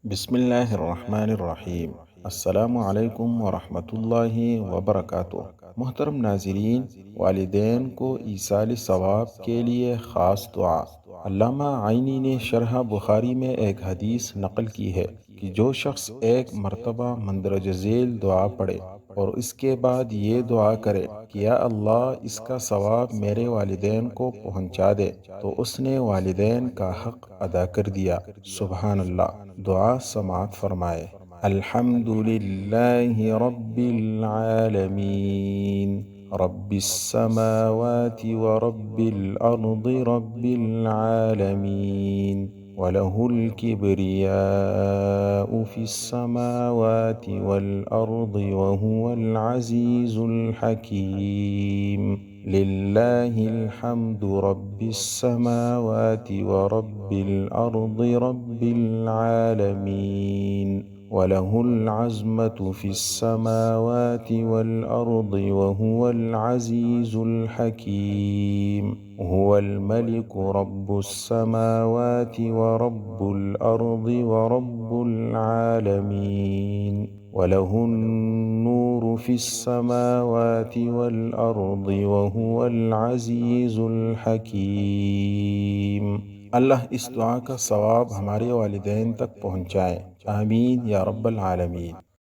बिस्मिल्लाहिर्रहमानिर्रहीम। अस्सलामु अलैकुम वरहमतुल्लाहि वबरकातुह। मुहतरम नाज़रीन, वालिदैन को ईसाल सवाब के लिए ख़ास दुआ। अल्लामा आइनी ने शरह बुखारी में एक हदीस नकल की है कि जो शख्स एक मरतबा मंदरज झेल दुआ पढ़े और इसके बाद ये दुआ करे कि या अल्लाह इसका सवाब मेरे वालिदैन को पहुँचा दे, तो उसने वालिदैन का हक़ अदा कर दिया। सुबहान अल्लाह। दुआ समात फरमाए। अल्हम्दुलिल्लाहि रब्बिल आलमीन, रब्बिस समावाति व रब्बिल अर्दि रब्बिल आलमीन, वलहुल किब्रियाउ फिस समावाति वल अर्दि वहुवल अज़ीज़ुल हकीम। लिल्लाहिल हम्दु रब्बिस समावाति व रब्बिल अर्दि रब्बिल आलमीन, वलहुल अज़्मतु फिस समावाति वल अर्दि वहुवल अज़ीज़ुल हकीम। हुवल मलिकु रब्बुस समावाति व रब्बुल अर्दि व रब्बुल आलमीन, वलहुन नूरु फिस समावाति वल अर्दि वहुवल अज़ीज़ुल हकीम। अल्लाह इस दुआ का सवाब हमारे वालिदैन तक पहुँचाए। आमीन या रब्बल आलमीन।